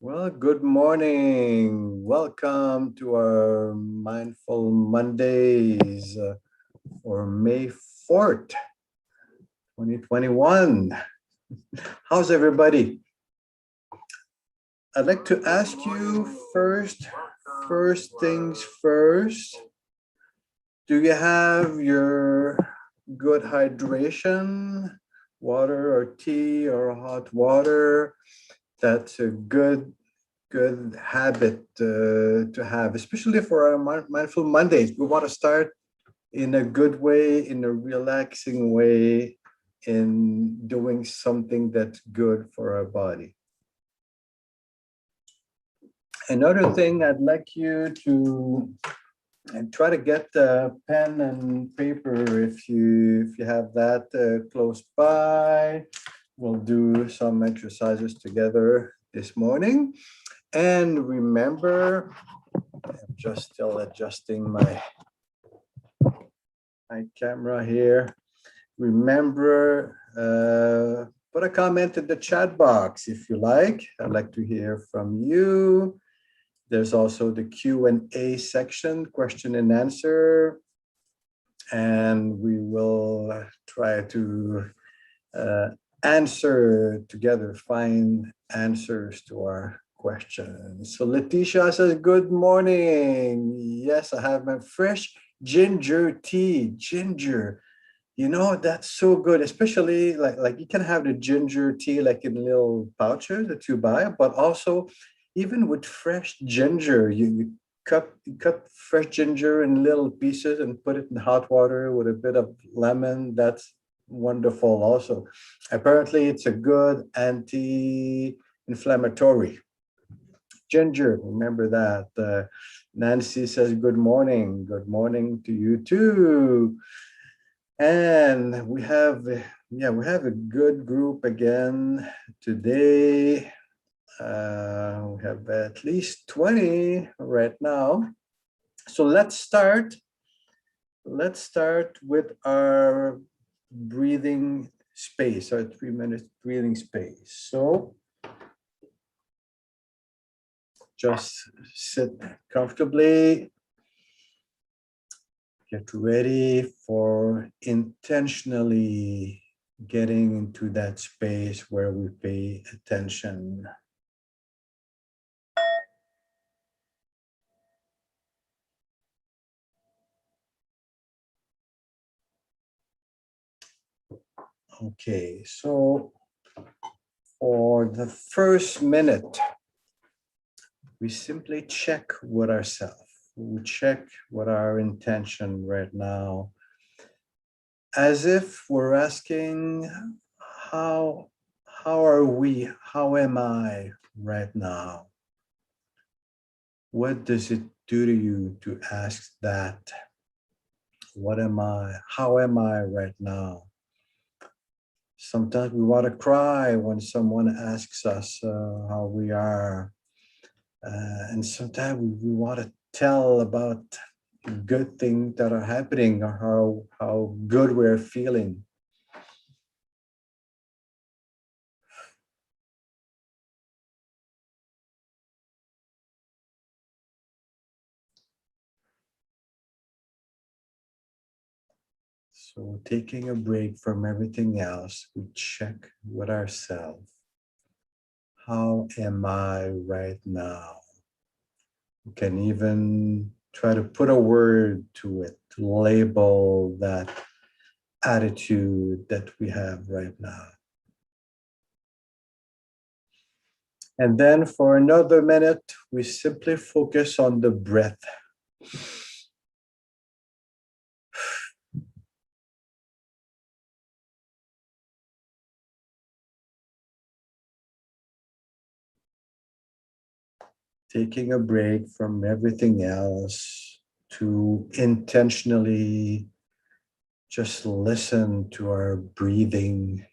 Well, good morning. Welcome to our Mindful Mondays for May 4th, 2021. How's everybody? I'd like to ask you first things first. Do you have your good hydration, water or tea or hot water? That's a good habit to have, especially for our Mindful Mondays. We want to start in a good way, in a relaxing way, in doing something that's good for our body. Another thing I'd like you to try to get a pen and paper if you have that close by. We'll do some exercises together this morning. And remember, I'm just still adjusting my camera here. Remember, put a comment in the chat box if you like. I'd like to hear from you. There's also the Q&A section, question and answer. And we will try to answer together, find answers to our questions. So Letitia says, good morning. Yes, I have my fresh ginger tea. Ginger, you know, that's so good, especially like you can have the ginger tea like in little pouches that you buy, but also even with fresh ginger, you cut fresh ginger in little pieces and put it in hot water with a bit of lemon. That's wonderful also. Apparently, it's a good anti-inflammatory. Ginger, remember that. Nancy says, good morning. Good morning to you too. And we have a good group again today. We have at least 20 right now. So let's start with our breathing space, our 3-minute breathing space. So just sit comfortably. Get ready for intentionally getting into that space where we pay attention. Okay, so for the first minute, we simply check with ourselves. We check what our intention right now, as if we're asking, how are we? How am I right now? What does it do to you to ask that? What am I? How am I right now? Sometimes we want to cry when someone asks us how we are. And sometimes we want to tell about good things that are happening or how good we're feeling. So taking a break from everything else, we check with ourselves. How am I right now? We can even try to put a word to it, to label that attitude that we have right now. And then for another minute, we simply focus on the breath. Taking a break from everything else to intentionally just listen to our breathing.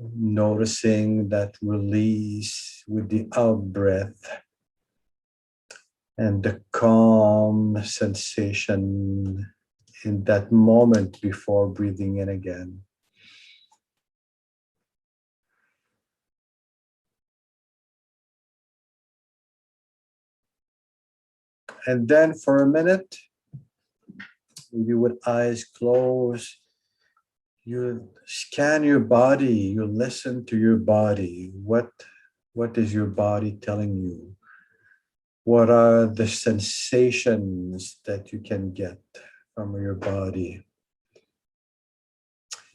Noticing that release with the out breath. and the calm sensation in that moment before breathing in again. And then for a minute, maybe with eyes closed, you scan your body, you listen to your body. What is your body telling you? What are the sensations that you can get from your body?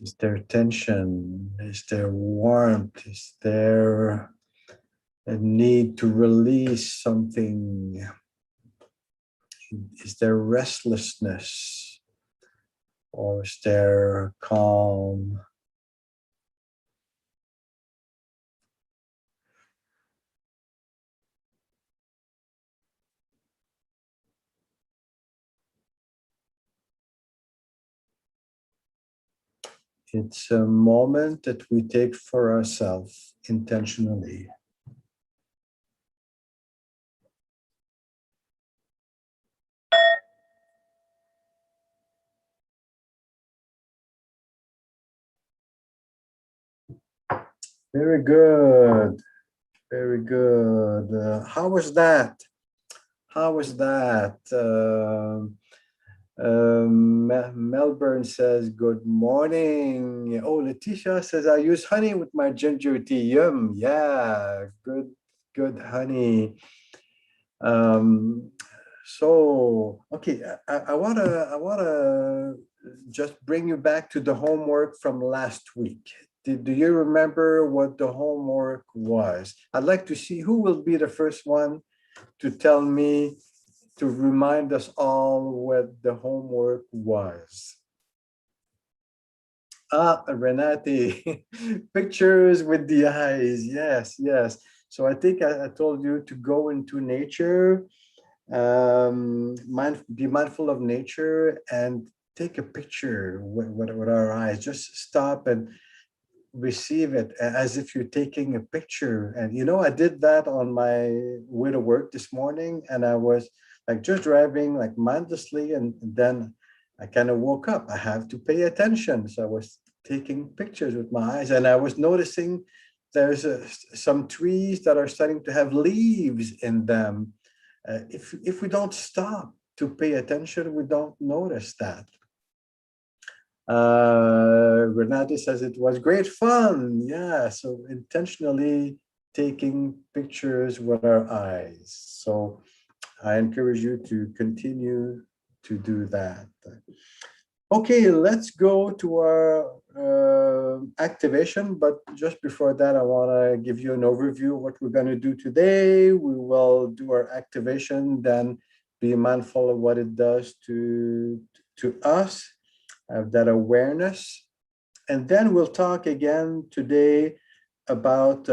Is there tension? Is there warmth? Is there a need to release something? Is there restlessness? Or is there calm? It's a moment that we take for ourselves intentionally. Very good. Very good. How was that? How was that? Melbourne says, good morning. Oh, Letitia says, I use honey with my ginger tea. Yum. Yeah, good honey. Okay, I wanna just bring you back to the homework from last week. Do you remember what the homework was? I'd like to see who will be the first one to tell me, to remind us all what the homework was. Renati, pictures with the eyes. Yes, yes. So I think I told you to go into nature, be mindful of nature and take a picture with our eyes. Just stop and receive it as if you're taking a picture. And I did that on my way to work this morning, and I was like just driving like mindlessly, and then I kind of woke up. I have to pay attention, so I was taking pictures with my eyes, and I was noticing there's some trees that are starting to have leaves in them. If we don't stop to pay attention, we don't notice that. Renati says it was great fun. Yeah, so intentionally taking pictures with our eyes. So I encourage you to continue to do that. Okay, let's go to our activation. But just before that, I want to give you an overview of what we're going to do today. We will do our activation, then be mindful of what it does to us, have that awareness. And then we'll talk again today about,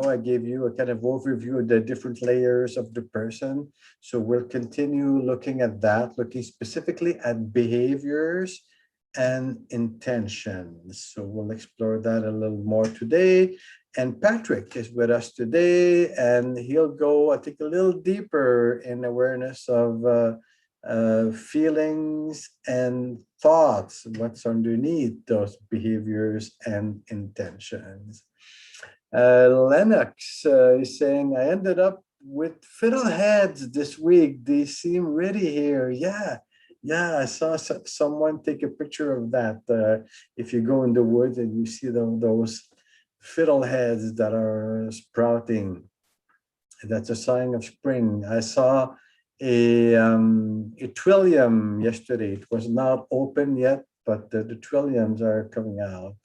I gave you a kind of overview of the different layers of the person. So we'll continue looking at that, looking specifically at behaviors and intentions. So we'll explore that a little more today. And Patrick is with us today, and he'll go, I think, a little deeper in awareness of feelings and thoughts, what's underneath those behaviors and intentions. Lennox is saying, I ended up with fiddleheads this week. They seem ready here. Yeah, I saw someone take a picture of that. If you go in the woods and you see those fiddleheads that are sprouting, that's a sign of spring. I saw a trillium yesterday. It was not open yet, but the trilliums are coming out.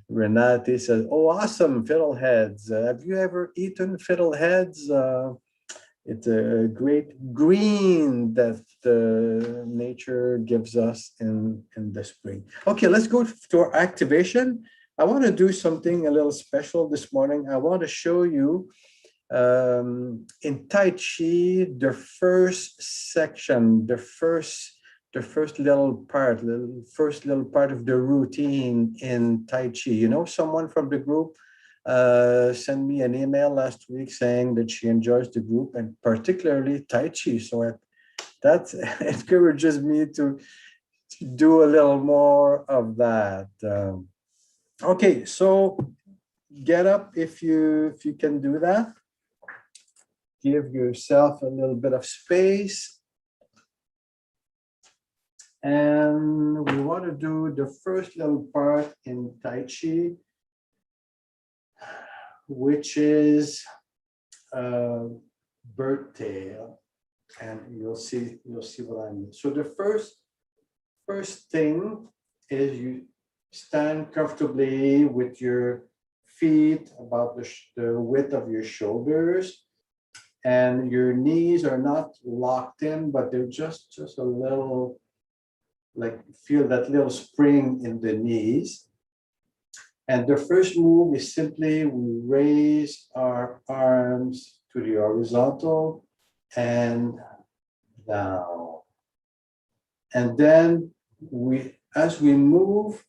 Renati says, oh, awesome, fiddleheads. Have you ever eaten fiddleheads? It's a great green that nature gives us in the spring. Okay, let's go to our activation. I want to do something a little special this morning. I want to show you in Tai Chi, the first section, the first little part of the routine in Tai Chi. Someone from the group sent me an email last week saying that she enjoys the group and particularly Tai Chi. So that encourages me to do a little more of that. Okay, so get up if you can do that. Give yourself a little bit of space. And we want to do the first little part in Tai Chi, which is bird tail. And you'll see what I mean. So the first thing is you stand comfortably with your feet about the width of your shoulders, and your knees are not locked in, but they're just a little, like, feel that little spring in the knees. And the first move is simply we raise our arms to the horizontal and down. And then as we move,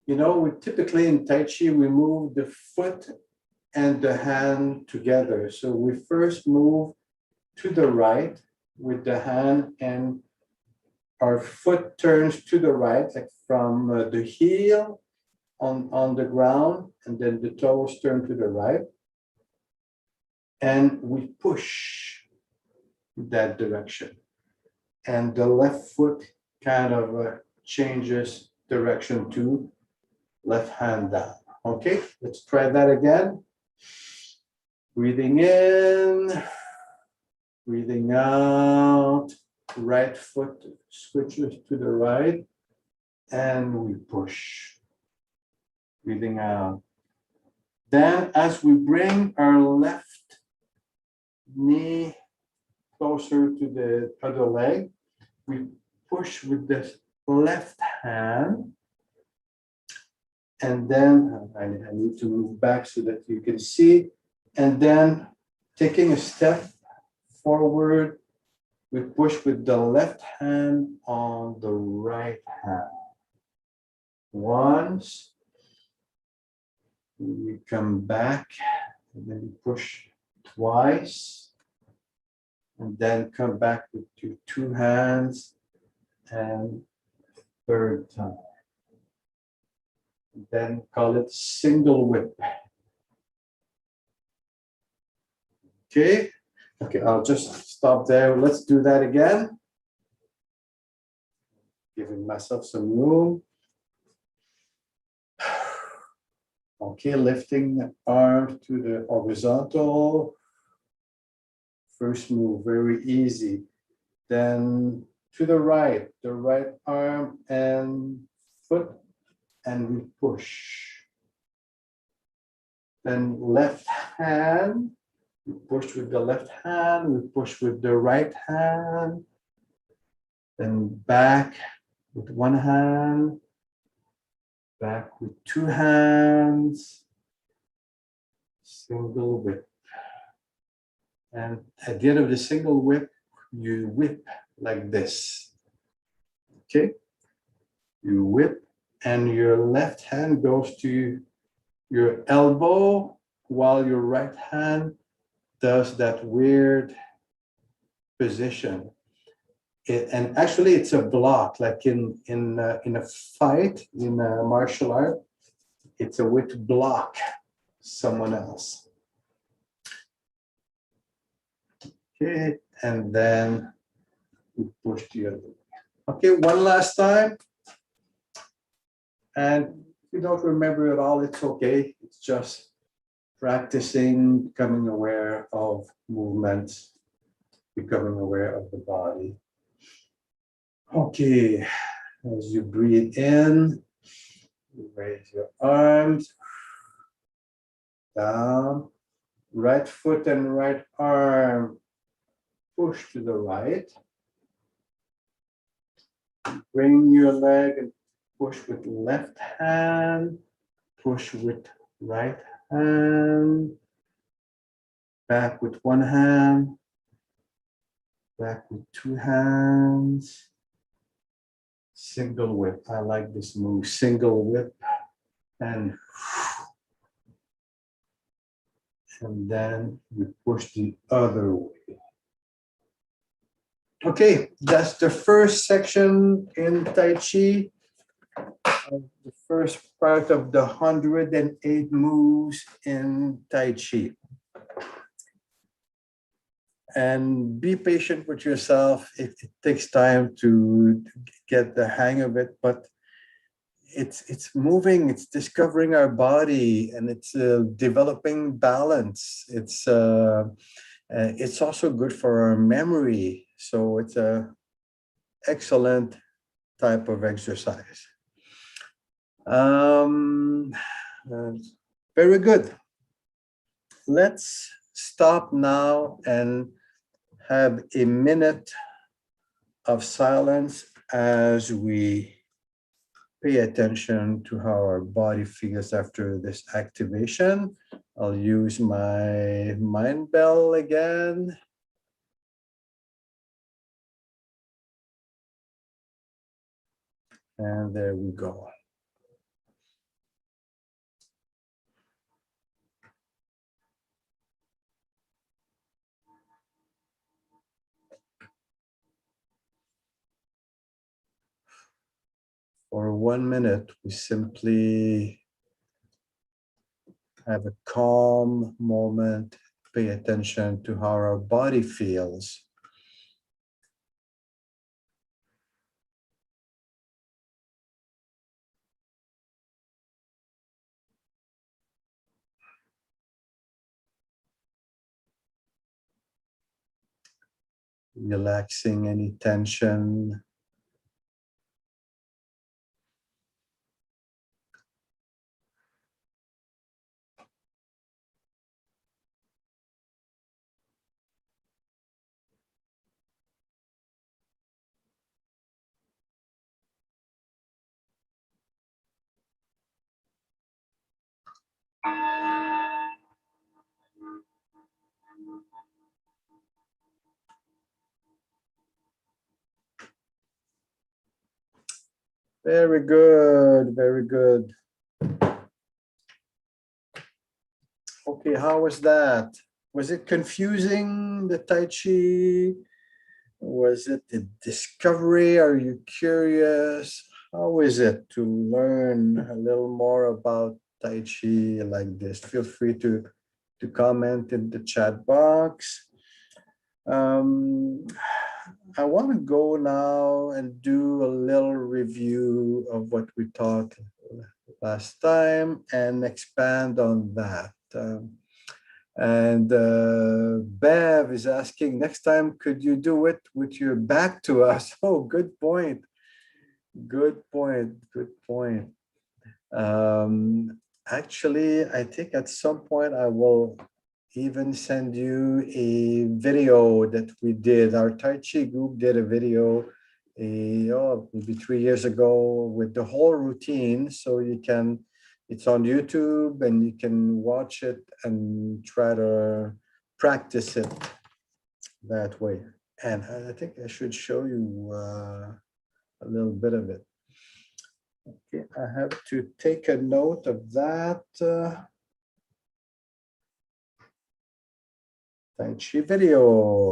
we typically in Tai Chi, we move the foot and the hand together. So we first move to the right with the hand, and our foot turns to the right, like from the heel on the ground, and then the toes turn to the right. And we push that direction. And the left foot kind of changes direction to left hand down. Okay, let's try that again. Breathing in, breathing out. Right foot switches to the right, and we push. Breathing out. Then, as we bring our left knee closer to the other leg, we push with the left hand. And then I need to move back so that you can see. And then taking a step forward, we push with the left hand on the right hand. Once, we come back, and then we push twice, and then come back with your two hands, and third time. Then call it single whip. Okay, I'll just stop there. Let's do that again. Giving myself some room. Okay, lifting the arms to the horizontal. First move, very easy. Then to the right arm and foot, and we push. Then left hand, we push with the left hand, we push with the right hand. Then back with one hand, back with two hands, single whip. And at the end of the single whip, you whip like this. Okay? You whip, and your left hand goes to your elbow while your right hand does that weird position. And actually, it's a block, like in a fight, in a martial art, it's a way to block someone else. Okay, and then we push the other way. Okay, one last time. And if you don't remember it all, it's okay. It's just practicing, becoming aware of movements, becoming aware of the body. Okay, as you breathe in, you raise your arms down, right foot and right arm push to the right. Bring your leg and push with left hand, push with right hand, back with one hand, back with two hands. Single whip. I like this move. Single whip and And then we push the other way. Okay, that's the first section in Tai Chi. The first part of the 108 moves in Tai Chi. And be patient with yourself. It takes time to get the hang of it, but it's moving, it's discovering our body, and it's developing balance. It's also good for our memory. So it's a excellent type of exercise. Very good. Let's stop now and have a minute of silence as we pay attention to how our body feels after this activation. I'll use my mind bell again. And there we go. For 1 minute, we simply have a calm moment, pay attention to how our body feels. Relaxing any tension. Very good, very good. Okay, how was that? Was it confusing, the Tai Chi? Was it a discovery? Are you curious? How is it to learn a little more about Tai Chi like this? Feel free to comment in the chat box. I want to go now and do a little review of what we taught last time and expand on that. Bev is asking, next time, could you do it with your back to us? Oh, good point. Good point. Good point. Actually, I think at some point I will even send you a video that we did. Our Tai Chi group did a video maybe 3 years ago with the whole routine. So you can, it's on YouTube and you can watch it and try to practice it that way. And I think I should show you a little bit of it. Okay, I have to take a note of that. Tai Chi video.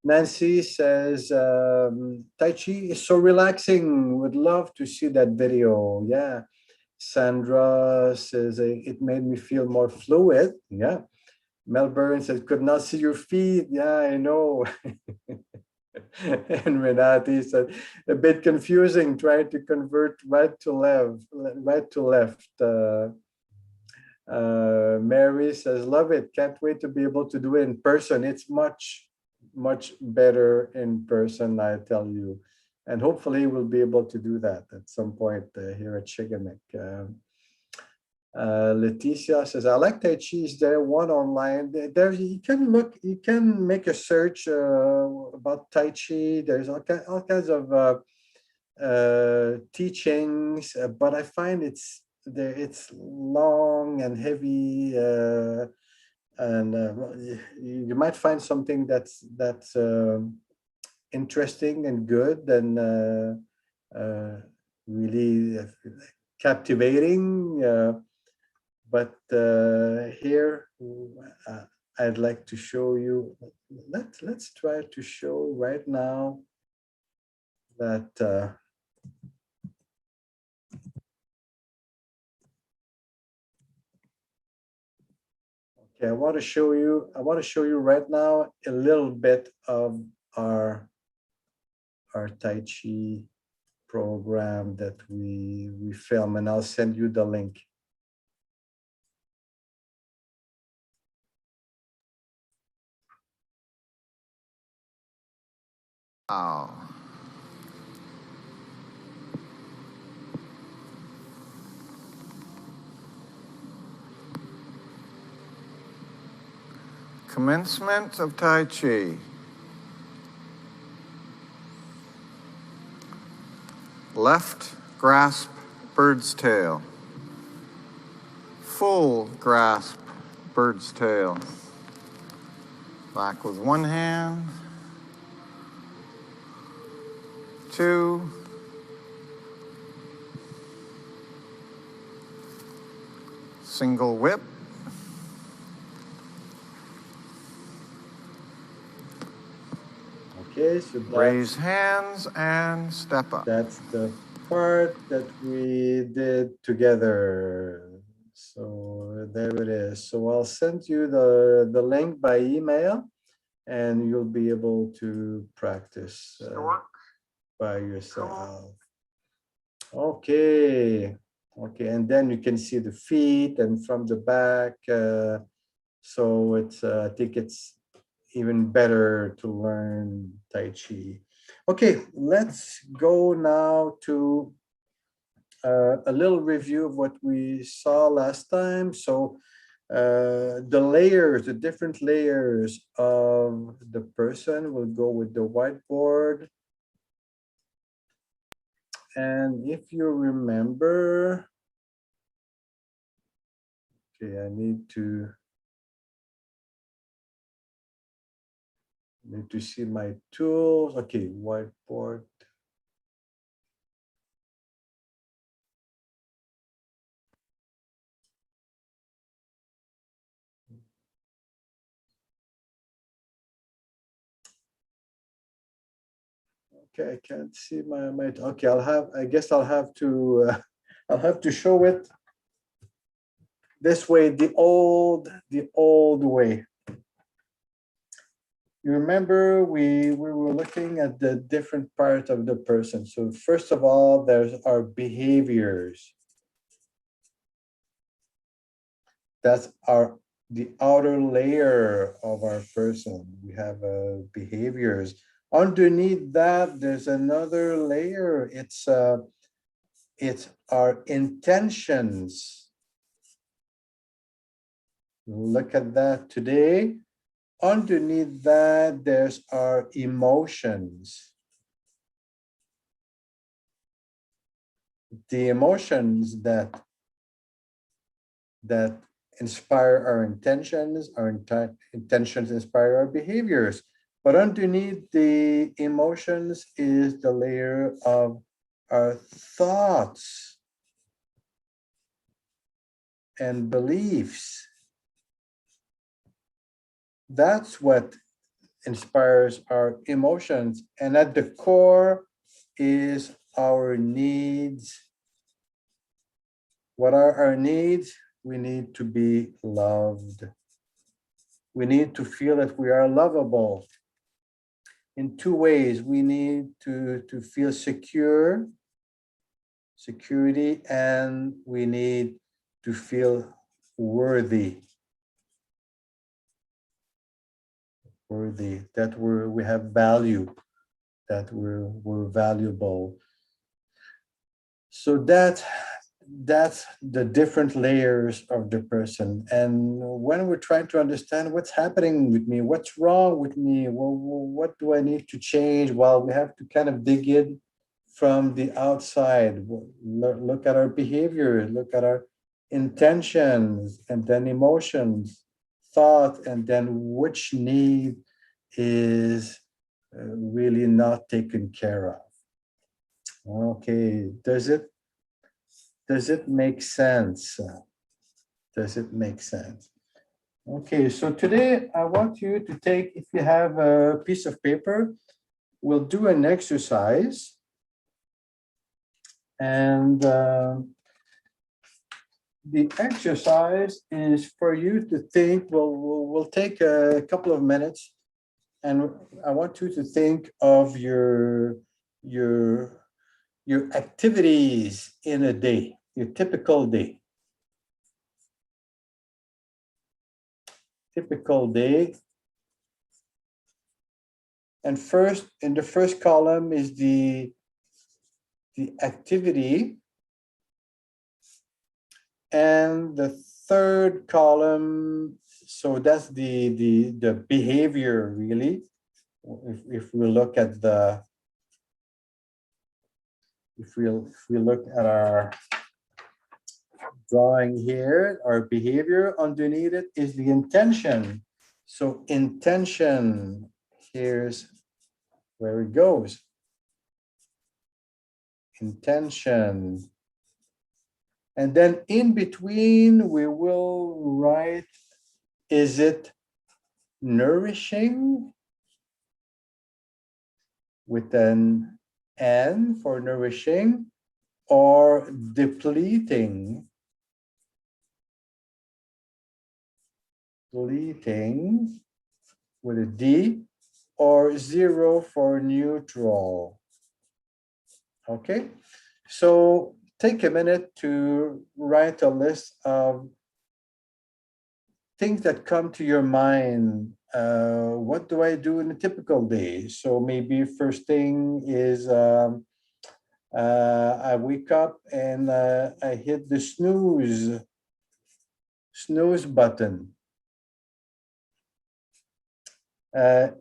Nancy says, Tai Chi is so relaxing. Would love to see that video. Yeah. Sandra says, it made me feel more fluid. Yeah. Melbourne says, could not see your feet. Yeah, I know. And Renati said, a bit confusing trying to convert right to left. Mary says, love it. Can't wait to be able to do it in person. It's much better in person, I tell you. And hopefully we'll be able to do that at some point here at Shigamek. Leticia says, I like Tai Chi. Is there one online? There you can look, you can make a search about Tai Chi. There's all kinds of teachings, but I find it's long and heavy, and you might find something that's interesting and good and really captivating, But here I'd like to show you. Let's try to show right now that okay, I want to show you right now a little bit of our Tai Chi program that we film, and I'll send you the link. Wow. Commencement of Tai Chi. Left grasp bird's tail. Full grasp bird's tail. Back with one hand. 2. Single whip. Okay, so raise hands and step up. That's the part that we did together. So there it is. So I'll send you the link by email, and you'll be able to practice by yourself. Okay. Okay, and then you can see the feet and from the back. So it's I think it's even better to learn Tai Chi. Okay, let's go now to a little review of what we saw last time. So the layers, the different layers of the person, will go with the whiteboard. And if you remember, okay, I need to see my tools. Okay, whiteboard. Okay, I can't see my okay, I guess I'll have to I'll have to show it this way, the old way. You remember we were looking at the different parts of the person. So first of all, there's our behaviors. That's the outer layer of our person. We have behaviors. Underneath that, there's another layer. It's our intentions. Look at that today. Underneath that, there's our emotions. The emotions that inspire our intentions, intentions inspire our behaviors. But underneath the emotions is the layer of our thoughts and beliefs. That's what inspires our emotions. And at the core is our needs. What are our needs? We need to be loved. We need to feel that we are lovable. In two ways, we need to feel security, and we need to feel worthy. That we have value, that we're valuable. So that's the different layers of the person. And when we're trying to understand what's happening with me, what's wrong with me, well, what do I need to change? Well, we have to kind of dig in from the outside, look at our behavior, look at our intentions, and then emotions, thought, and then which need is really not taken care of. Okay, does it make sense? Does it make sense? Okay, so today I want you to take, if you have a piece of paper, we'll do an exercise. And the exercise is for you to think. We'll take a couple of minutes, and I want you to think of your activities in a day, your typical day. Typical day. And first, in the first column is the activity. And the third column, so that's the behavior, really. If we look at the, if we look at our drawing here, our behavior, underneath it is the intention. So intention, here's where it goes. Intention. And then in between, we will write, is it nourishing? With an N for nourishing, or depleting? Depleting with a D, or 0 for neutral. Okay, so take a minute to write a list of things that come to your mind. What do I do in a typical day? So maybe first thing is I wake up and I hit the snooze button.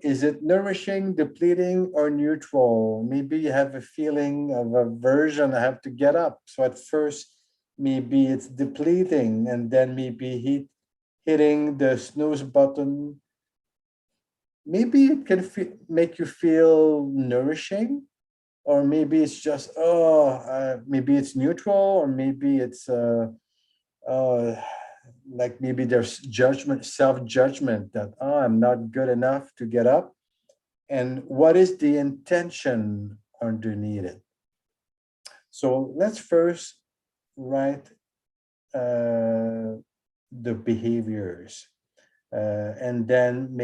Is it nourishing, depleting, or neutral? Maybe you have a feeling of aversion. I have to get up. So at first, maybe it's depleting, and then maybe hitting the snooze button. Maybe it can make you feel nourishing, or maybe it's just, maybe it's neutral, or maybe it's like maybe there's judgment, self-judgment that, I'm not good enough to get up. And what is the intention underneath it? So let's first write the behaviors, and then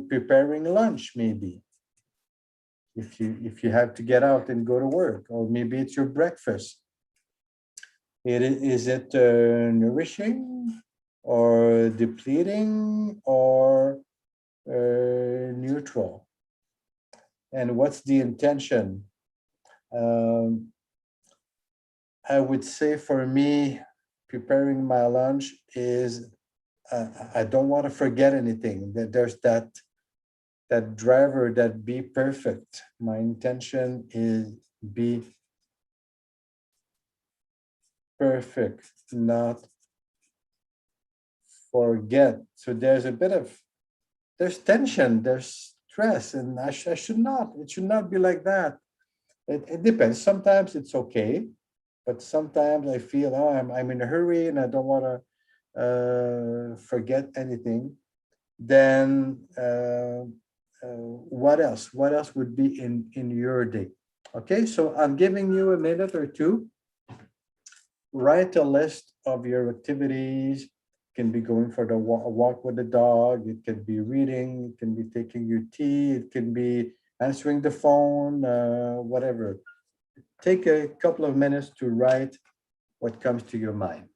preparing lunch, maybe. If you have to get out and go to work, or maybe it's your breakfast. Is it nourishing, or depleting, or neutral? And what's the intention? I would say for me, preparing my lunch is I don't want to forget anything. That there's that driver, that be perfect. My intention is be perfect, not forget. So there's a bit of, there's tension, there's stress, and I should not, it should not be like that. It depends. Sometimes it's okay, but sometimes I feel, I'm in a hurry and I don't want to forget anything. Then what else? What else would be in your day? Okay, so I'm giving you a minute or two. Write a list of your activities. It can be going for a walk with the dog. It can be reading. It can be taking your tea. It can be answering the phone, whatever. Take a couple of minutes to write what comes to your mind.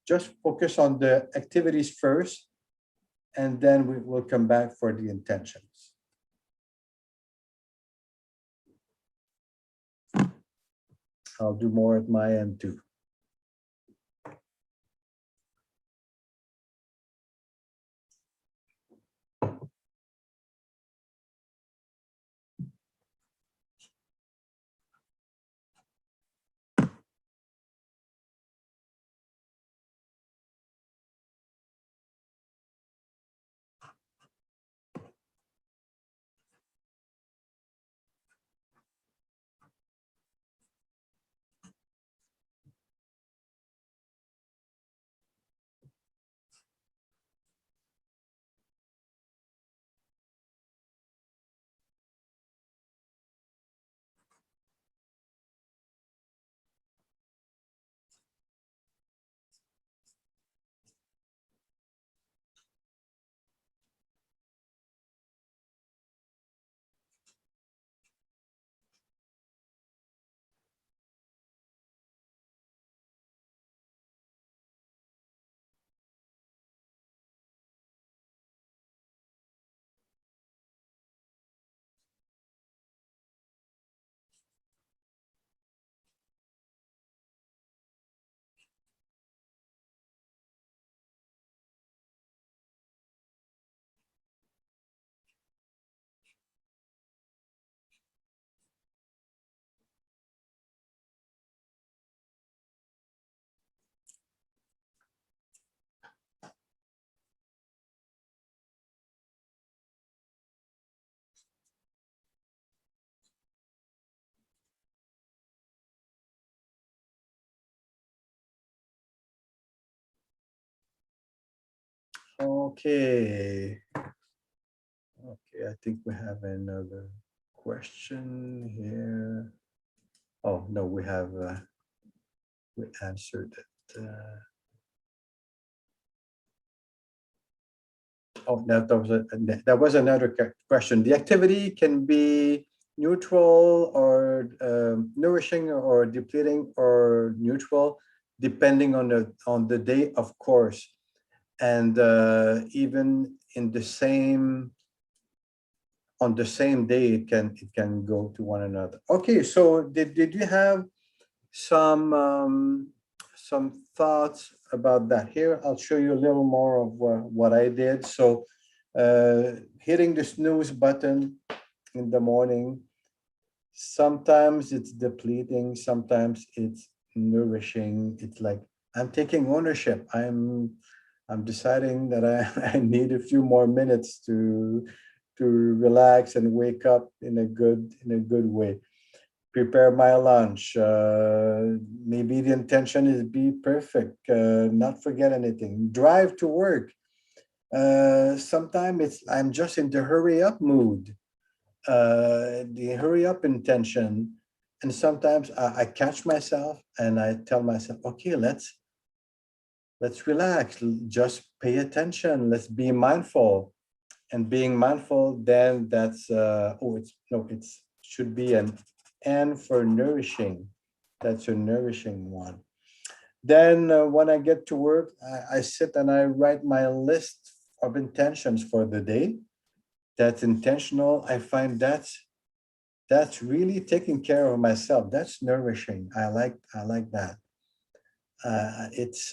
Just focus on the activities first, and then we will come back for the intentions. I'll do more at my end too. Okay. Okay, I think we have another question here. Oh, no, we have, we answered it. Oh, that was another question. The activity can be neutral or nourishing or depleting or neutral, depending on the day, of course. And even in the same on the same day, it can go to one another. Okay, so did you have some thoughts about that? Here, I'll show you a little more of what I did. So hitting the snooze button in the morning, sometimes it's depleting, sometimes it's nourishing. It's like I'm taking ownership. I'm deciding that I need a few more minutes to relax and wake up in a good way. Prepare my lunch. Maybe the intention is be perfect, not forget anything. Drive to work. Sometimes I'm just in the hurry up mood, the hurry up intention, and sometimes I catch myself and I tell myself, okay, let's relax, just pay attention, let's be mindful. And being mindful, then that's it's should be an N for nourishing. That's a nourishing one. Then when I get to work, I sit and I write my list of intentions for the day. That's intentional. I find that's really taking care of myself. That's nourishing. I like that. It's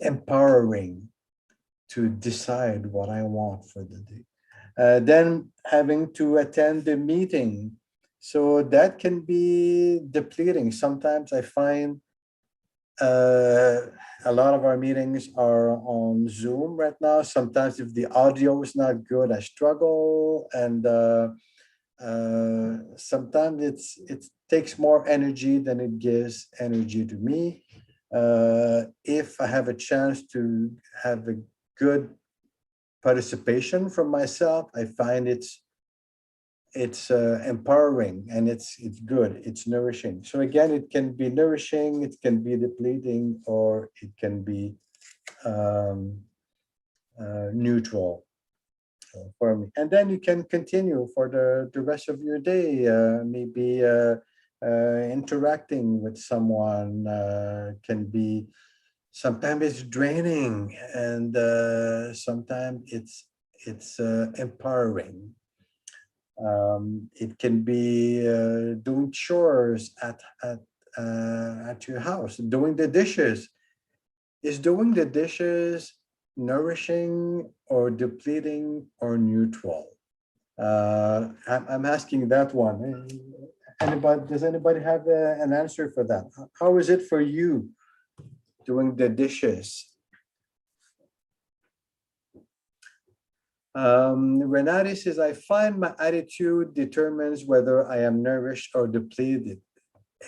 empowering to decide what I want for the day. Then having to attend the meeting. So that can be depleting. Sometimes I find a lot of our meetings are on Zoom right now. Sometimes if the audio is not good, I struggle. And sometimes it takes more energy than it gives energy to me. If I have a chance to have a good participation from myself, I find it's empowering and it's good, it's nourishing. So again, it can be nourishing, it can be depleting, or it can be neutral for me. And then you can continue for the rest of your day, maybe interacting with someone can be, sometimes it's draining, and sometimes it's empowering. It can be doing chores at your house, doing the dishes. Is doing the dishes nourishing or depleting or neutral? I'm asking that one. Does anybody have an answer for that? How is it for you doing the dishes? Renati says, I find my attitude determines whether I am nourished or depleted.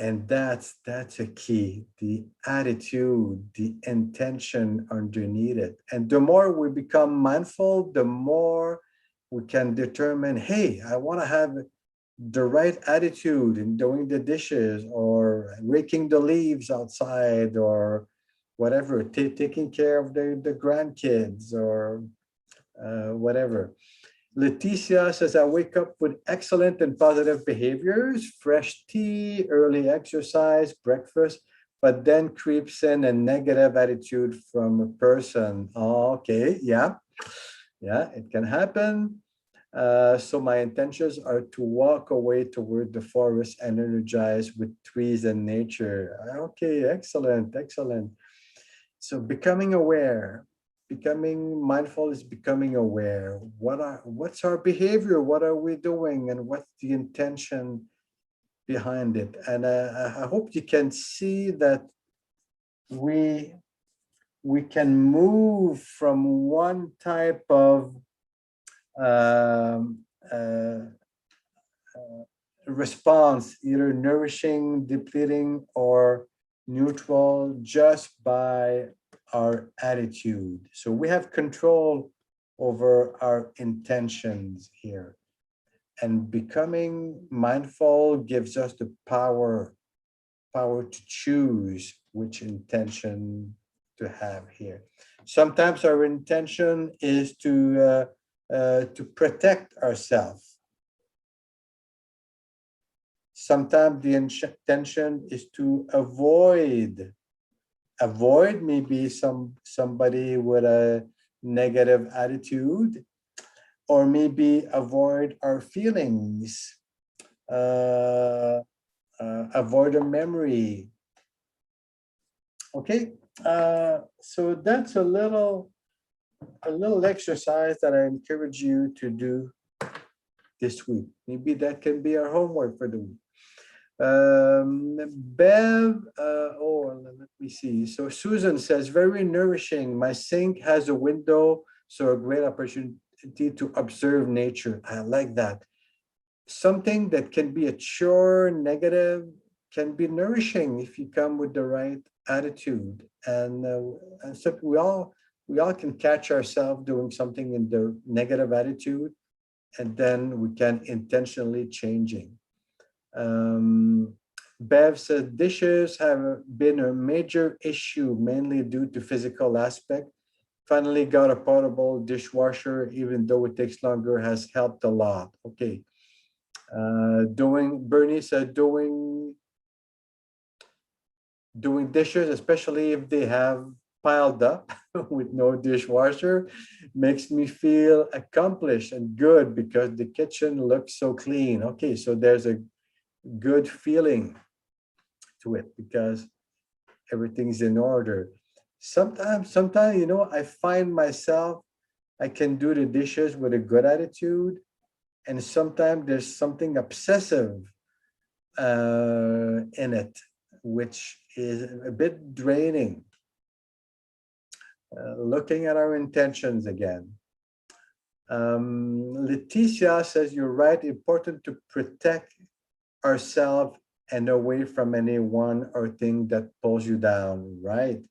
And that's a key, the attitude, the intention underneath it. And the more we become mindful, the more we can determine, hey, I want to have the right attitude in doing the dishes or raking the leaves outside or whatever, taking care of the grandkids or whatever. Leticia says, I wake up with excellent and positive behaviors, fresh tea, early exercise, breakfast, but then creeps in a negative attitude from a person. Oh, okay, yeah, it can happen. So my intentions are to walk away toward the forest and energize with trees and nature. Okay, excellent. So becoming mindful is becoming aware. What's our behavior? What are we doing? And what's the intention behind it? And I hope you can see that we can move from one type of um, response, either nourishing, depleting, or neutral, just by our attitude. So we have control over our intentions here. And becoming mindful gives us the power to choose which intention to have here. Sometimes our intention is to protect ourselves. Sometimes the intention is to avoid maybe somebody with a negative attitude, or maybe avoid our feelings, avoid a memory. Okay, so that's a little exercise that I encourage you to do this week. Maybe that can be our homework for the week. Bev, let me see. So Susan says, very nourishing. My sink has a window, so a great opportunity to observe nature. I like that. Something that can be a chore, negative, can be nourishing if you come with the right attitude. And so we all can catch ourselves doing something in the negative attitude, and then we can intentionally changing. Bev said dishes have been a major issue, mainly due to physical aspect. Finally got a portable dishwasher, even though it takes longer, has helped a lot. Okay. Bernie said doing dishes, especially if they have piled up with no dishwasher, makes me feel accomplished and good because the kitchen looks so clean. Okay, so there's a good feeling to it because everything's in order. Sometimes, I find myself, I can do the dishes with a good attitude, and sometimes there's something obsessive in it, which is a bit draining. Looking at our intentions again. Leticia says, you're right, important to protect ourselves and away from anyone or thing that pulls you down, right?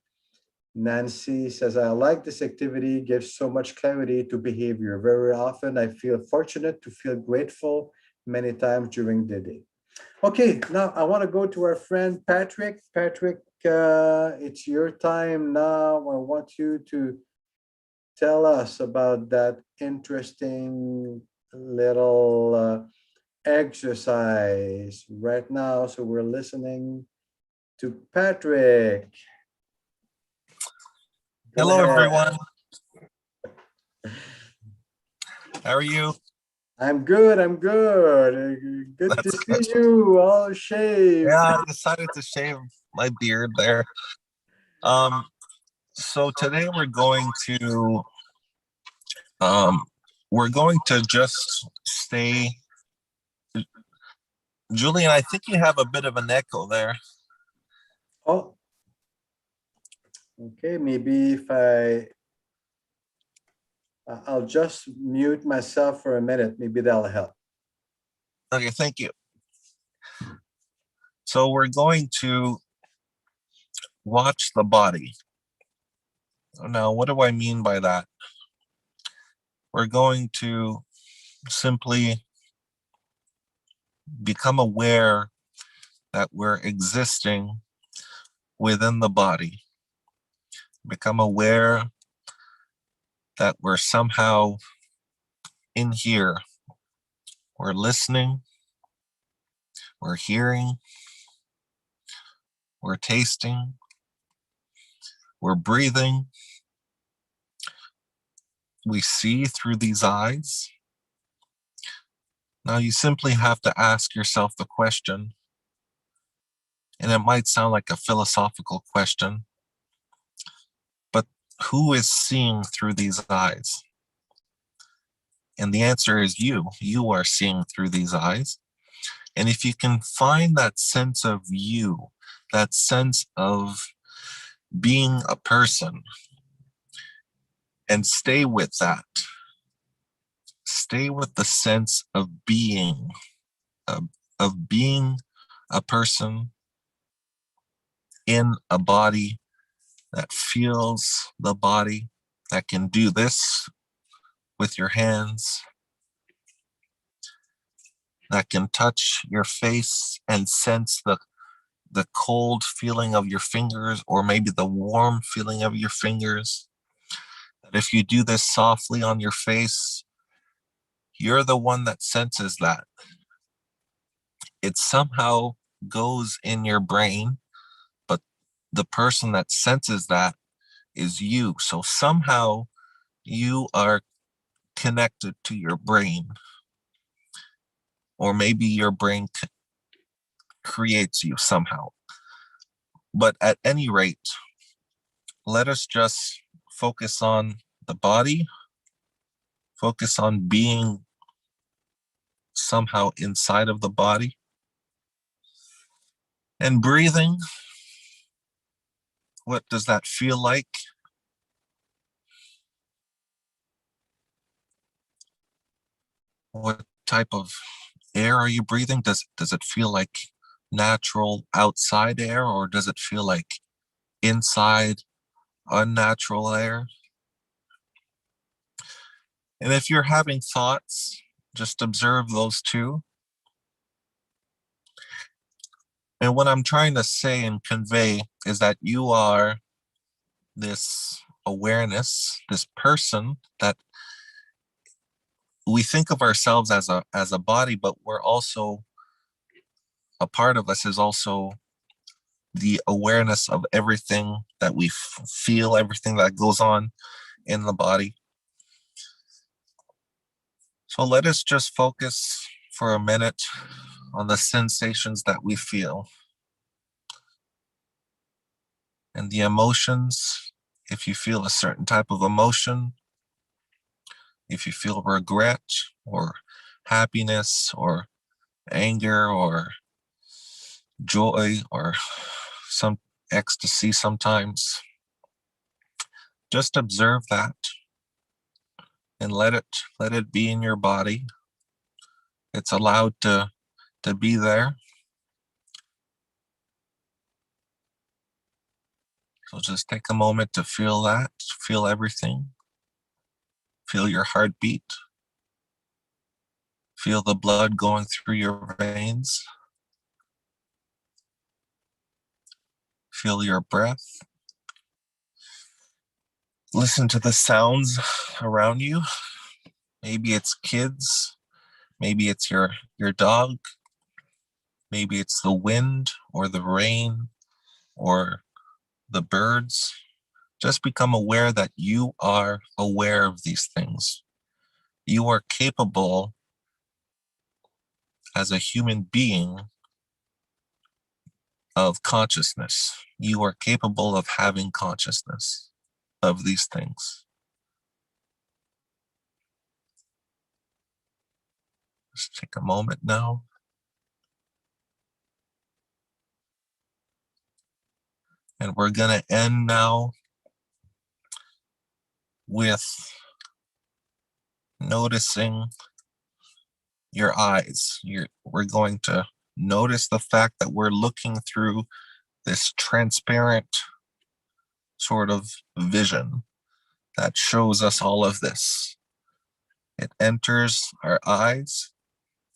Nancy says, I like this activity, gives so much clarity to behavior. Very often I feel fortunate to feel grateful many times during the day. Okay, now I want to go to our friend Patrick. Patrick, it's your time now. I want you to tell us about that interesting little exercise right now. So we're listening to Patrick. Hello, everyone. How are you? I'm good. I'm good. Good to see you. All shaved. Yeah, I decided to shave my beard there. So today we're going to just stay. Julien, I think you have a bit of an echo there. Oh, okay. Maybe if I'll just mute myself for a minute. Maybe that'll help. Okay, thank you. So we're going to watch the body. Now, what do I mean by that? We're going to simply become aware that we're existing within the body. Become aware that we're somehow in here. We're listening, we're hearing, we're tasting, we're breathing. We see through these eyes. Now you simply have to ask yourself the question, and it might sound like a philosophical question, but who is seeing through these eyes? And the answer is you. You are seeing through these eyes. And if you can find that sense of you, that sense of being a person, and stay with that, stay with the sense of being a person in a body that feels the body, that can do this with your hands, that can touch your face and sense the cold feeling of your fingers, or maybe the warm feeling of your fingers. That if you do this softly on your face, you're the one that senses that. It somehow goes in your brain, but the person that senses that is you. So somehow you are connected to your brain, or maybe your brain creates you somehow. But at any rate, let us just focus on the body, focus on being somehow inside of the body, and breathing. What does that feel like? What type of air are you breathing? Does it feel like natural outside air, or does it feel like inside unnatural air? And if you're having thoughts, just observe those too. And what I'm trying to say and convey is that you are this awareness, this person that we think of ourselves as a body, but we're also, a part of us is also the awareness of everything that we feel, everything that goes on in the body. So let us just focus for a minute on the sensations that we feel and the emotions. If you feel a certain type of emotion, if you feel regret or happiness or anger or joy or some ecstasy sometimes, just observe that and let it be in your body. It's allowed to be there. So just take a moment to feel that, feel everything. Feel your heartbeat. Feel the blood going through your veins. Feel your breath. Listen to the sounds around you. Maybe it's kids. Maybe it's your dog. Maybe it's the wind or the rain or the birds. Just become aware that you are aware of these things. You are capable as a human being of consciousness. You are capable of having consciousness of these things. Just take a moment now. And we're going to end now with noticing your eyes. We're going to notice the fact that we're looking through this transparent sort of vision that shows us all of this. It enters our eyes,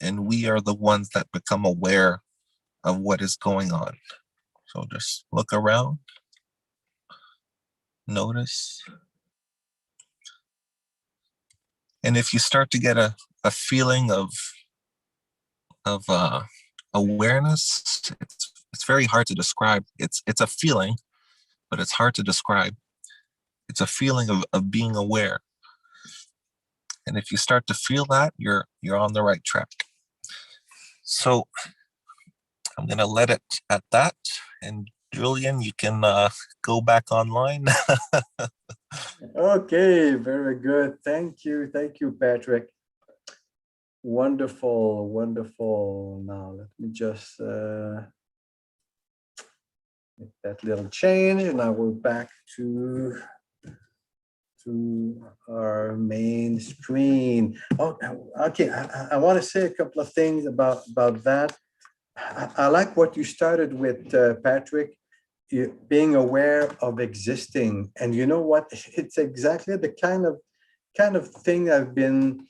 and we are the ones that become aware of what is going on. So just look around, notice. And if you start to get a feeling of awareness, it's very hard to describe. It's a feeling, but it's hard to describe. It's a feeling of being aware. And if you start to feel that, you're on the right track. So I'm going to let it at that. And Julien, you can go back online. Okay, very good. Thank you, Patrick. Wonderful, wonderful. Now let me just make that little change, and now we're back to our main screen. Oh, okay. I want to say a couple of things about that. I like what you started with, Patrick, being aware of existing. And you know what? It's exactly the kind of thing I've been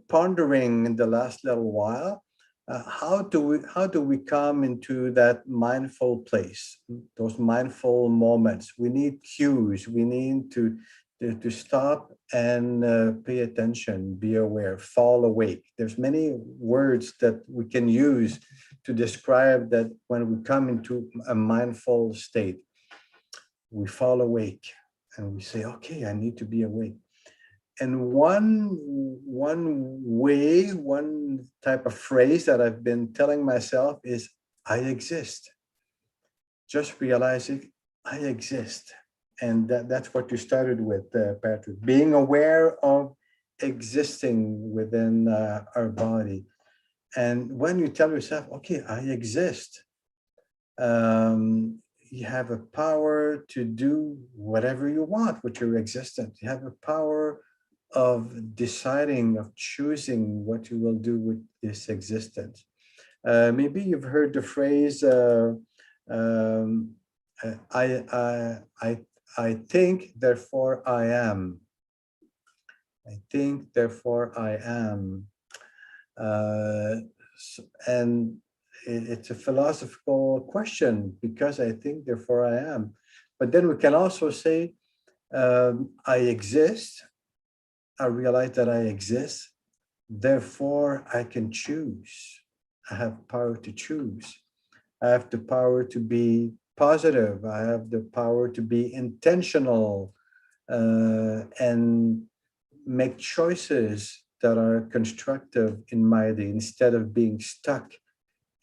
pondering in the last little while. How do we come into that mindful place, those mindful moments? We need cues. We need to stop and pay attention, be aware, fall awake. There's many words that we can use to describe that when we come into a mindful state. We fall awake and we say, okay, I need to be awake. And one type of phrase that I've been telling myself is, I exist. Just realizing I exist. And that's what you started with, Patrick, being aware of existing within our body. And when you tell yourself, okay, I exist, you have a power to do whatever you want with your existence. You have a power of deciding, of choosing what you will do with this existence. Maybe you've heard the phrase, um, I think, therefore I am. I think, therefore I am. And it's a philosophical question, because I think, therefore I am. But then we can also say, I exist. I realize that I exist. Therefore, I can choose. I have power to choose. I have the power to be positive. I have the power to be intentional and make choices that are constructive in my day, instead of being stuck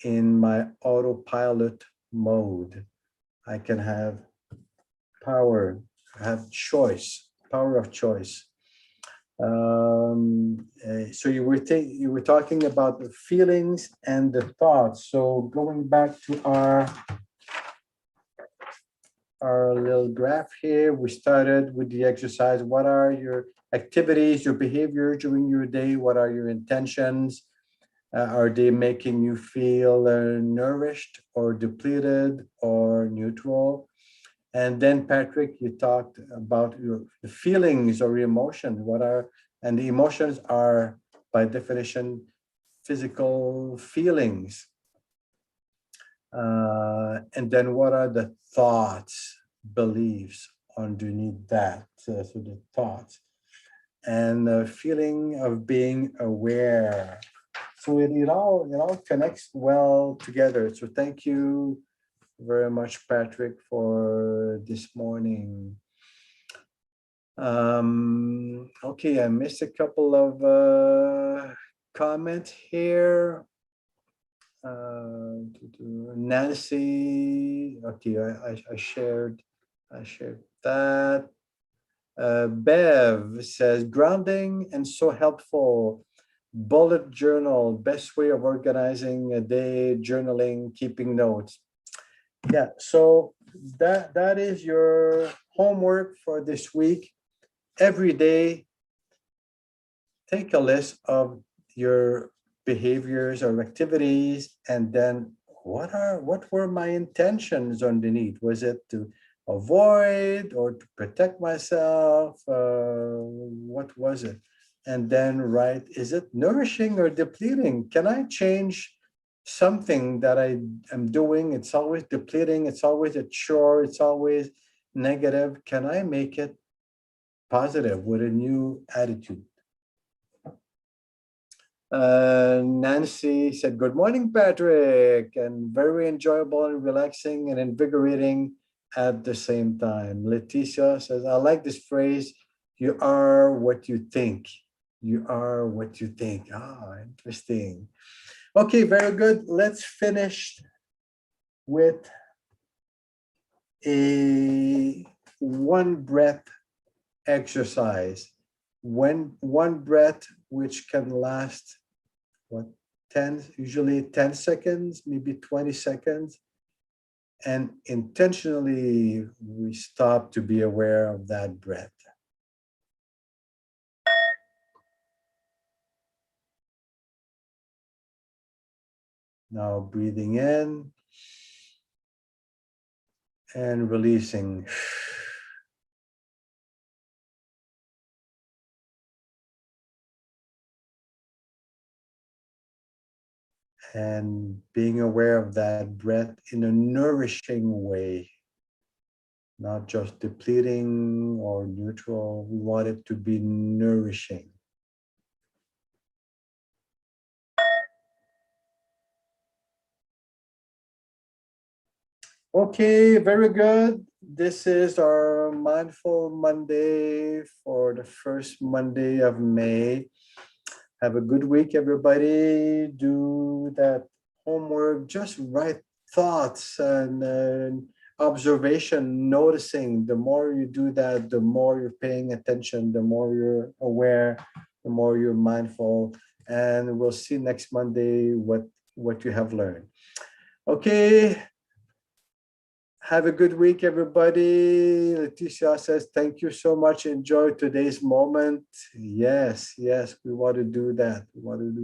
in my autopilot mode. I can have power, have choice, power of choice. So you were talking about the feelings and the thoughts. So going back to our little graph here, we started with the exercise. What are your activities, your behavior during your day? What are your intentions? Are they making you feel nourished or depleted or neutral? And then, Patrick, you talked about your feelings or emotions. And the emotions are, by definition, physical feelings. And then what are the thoughts, beliefs underneath that? So the thoughts and the feeling of being aware. So it all connects well together. So thank you very much, Patrick, for this morning. Okay, I missed a couple of comments here. Nancy, okay, I shared that. Bev says, grounding and so helpful. Bullet journal, best way of organizing a day, journaling, keeping notes. Yeah, so that is your homework for this week. Every day, take a list of your behaviors or activities, and then what were my intentions underneath? Was it to avoid or to protect myself? What was it? And then write, is it nourishing or depleting? Can I change something that I am doing? It's always depleting, it's always a chore, it's always negative. Can I make it positive with a new attitude? Nancy said, good morning, Patrick, and very enjoyable and relaxing and invigorating at the same time. Leticia says, I like this phrase, you are what you think. You are what you think. Ah, interesting. Okay, very good. Let's finish with a one breath exercise. One breath which can last usually 10 seconds, maybe 20 seconds. And intentionally, we stop to be aware of that breath. Now breathing in And releasing. And being aware of that breath in a nourishing way, not just depleting or neutral. We want it to be nourishing. Okay, very good. This is our Mindful Monday for the first Monday of May. Have a good week, everybody. Do that homework, just write thoughts and observation, noticing. The more you do that, the more you're paying attention, the more you're aware, the more you're mindful. And we'll see next Monday what you have learned. Okay. Have a good week, everybody. Leticia says, thank you so much. Enjoy today's moment. Yes, we want to do that. We want to do